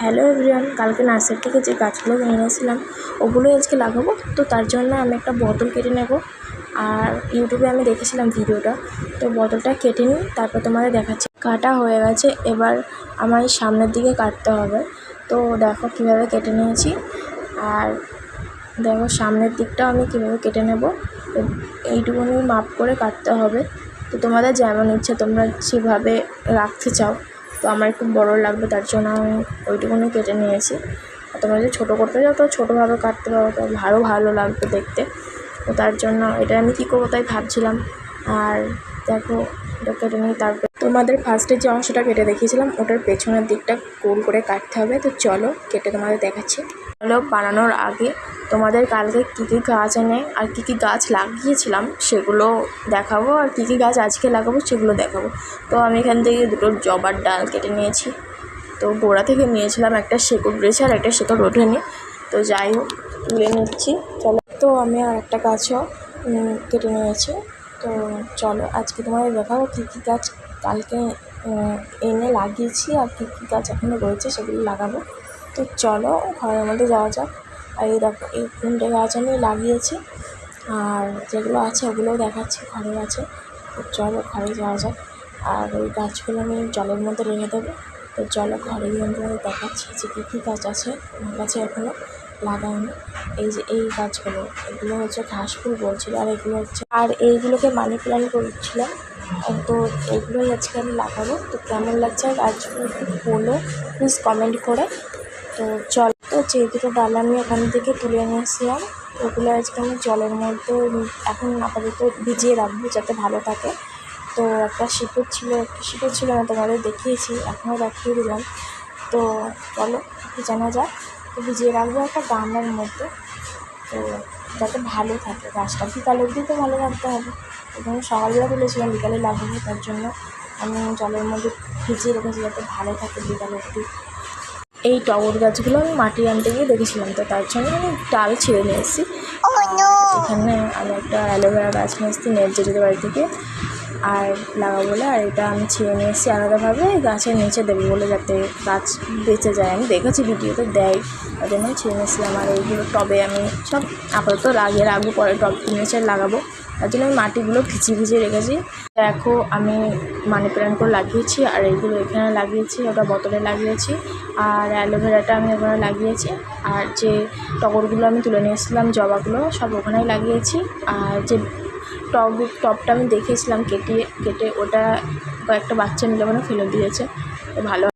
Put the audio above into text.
Hello everyone, কালকে nursery থেকে যে গাছগুলো কিনে এনেছিলাম ওগুলোই আজকে লাগাবো। তো তার জন্য আমি একটা বোতল কেটে নেব। আর ইউটিউবে আমি দেখেছিলাম ভিডিওটা, তো বোতলটা কেটে নিই, তারপর তোমাদের দেখাচ্ছি। কাটা হয়ে গেছে, এবার আমার সামনের দিকে কাটতে হবে। তো দেখো কীভাবে কেটে নিয়েছি, আর দেখো সামনের দিকটাও আমি কীভাবে কেটে নেব। এইটুকুনি মাপ করে কাটতে হবে। তো তোমাদের যেমন ইচ্ছে তোমরা সেভাবে রাখতে চাও। তো আমার একটু বড় লাগবে, তার জন্য আমি ওইটুকুনি কেটে নিয়েছি। আর তোমরা যদি ছোটো করতে চাও তো ছোটোভাবে কাটতে পারো, তো ভালো লাগবে দেখতে। তো তার জন্য এটা আমি কী করবো তাই ভাবছিলাম। আর দেখো এটা কেটে নিই। তারপর তোমাদের ফার্স্টে যে অংশটা কেটে দেখিয়েছিলাম ওটার পেছনের দিকটা গোল করে কাটতে হবে। তো চলো কেটে তোমাদের দেখাচ্ছি। চলো বানানোর আগে তোমাদের কালকে কী কী গাছ এনে আর কী কী গাছ লাগিয়েছিলাম সেগুলো দেখাবো, আর কী কী গাছ আজকে লাগাবো সেগুলো দেখাবো। তো আমি এখান থেকে দুটো জবার ডাল কেটে নিয়েছি। তো গোড়া থেকে নিয়েছিলাম, একটা শেকড় রয়েছে আর একটা শেকড় ওঠেনি। তো যাই হোক তুলে নিচ্ছি। চলো, তো আমি আর একটা গাছও কেটে নিয়েছি। তো চলো আজকে তোমাদের দেখাবো কী কী গাছ কালকে এনে লাগিয়েছি আর কী কী গাছ এখনও রয়েছে সেগুলো লাগাবো। তো চলো ঘরের মধ্যে যাওয়া যাক। আর এই দেখো এই 3টে গাছ আমি লাগিয়েছি, আর যেগুলো আছে ওগুলোও দেখাচ্ছি ঘরে আছে। তো চলো ঘরে যাওয়া যাক। আর ওই গাছগুলো আমি জলের মধ্যে রেখে দেবো। তো চলো ঘরে গিয়ে আমি তোমাদের দেখাচ্ছি যে কী কী গাছ আছে আমার কাছে এখনও লাগাইনি। এই যে এই গাছগুলো, এগুলো হচ্ছে ঘাস ফুল বলছিলো, আর এগুলো হচ্ছে, আর এইগুলোকে মানি প্ল্যান্ট করছিলাম। তো এগুলোই আজকে আমি লাগাবো। তো কেমন লাগছে গাছগুলো একটু বলো প্লিজ কমেন্ট করে। তো চল, তো যে দুটো ডাল আমি ওখান থেকে তুলে নিয়েছিলাম ওগুলো আজকে আমি জলের মধ্যে এখন আপাতত ভিজিয়ে রাখবো যাতে ভালো থাকে। তো একটা শিকড় ছিল না, তোমাদের দেখিয়েছি, এখনও দেখিয়ে দিলাম। তো চলো জানা যাক। তো ভিজিয়ে রাখবো একটা গামলার মধ্যে, তো যাতে ভালো থাকে গাছটা। বিকাল অবধি তো ভালো রাখতে হবে। এবং সকালবেলা তুলেছিলাম, বিকালে লাগাবো, তার জন্য আমি জলের মধ্যে ভিজিয়ে রেখেছি যাতে ভালো থাকে বিকাল অবধি। এই টগর গাছগুলো আমি মাটি আনতে গিয়ে দেখেছিলাম, তো তার জন্য আমি ডাল ছিঁড়ে নিয়ে এসেছি। এখানে আমি একটা অ্যালোভেরা গাছ নিয়ে এসেছি নেট বাড়ি থেকে আর লাগাবো বলে। আর এটা আমি ছিঁড়ে নিয়ে এসেছি আলাদাভাবে গাছের নিচে দেবো বলে, যাতে গাছ বেঁচে যায়। আমি দেখেছি ভিডিওতে দেয়, তার জন্য ছিঁড়ে নিয়েছিলাম। আর এইগুলো টবে আমি সব আপাতত রাখবো, পরে টব কিনেছে লাগাবো। তার জন্য আমি মাটিগুলো ভিজিয়ে রেখেছি। দেখো আমি মানি প্ল্যান্টগুলো লাগিয়েছি, আর এইগুলো এখানে লাগিয়েছি, ওটা বোতলে লাগিয়েছি। আর অ্যালোভেরাটা আমি ওখানে লাগিয়েছি। আর যে টগরগুলো আমি তুলে নিয়ে এসেছিলাম, জবাগুলো সব ওখানেই লাগিয়েছি। আর যে টবটা আমি দেখিয়েছিলাম কেটে ওটা কয়েকটা বাচ্চা মিলে ফেলে দিয়েছে। তো ভালো।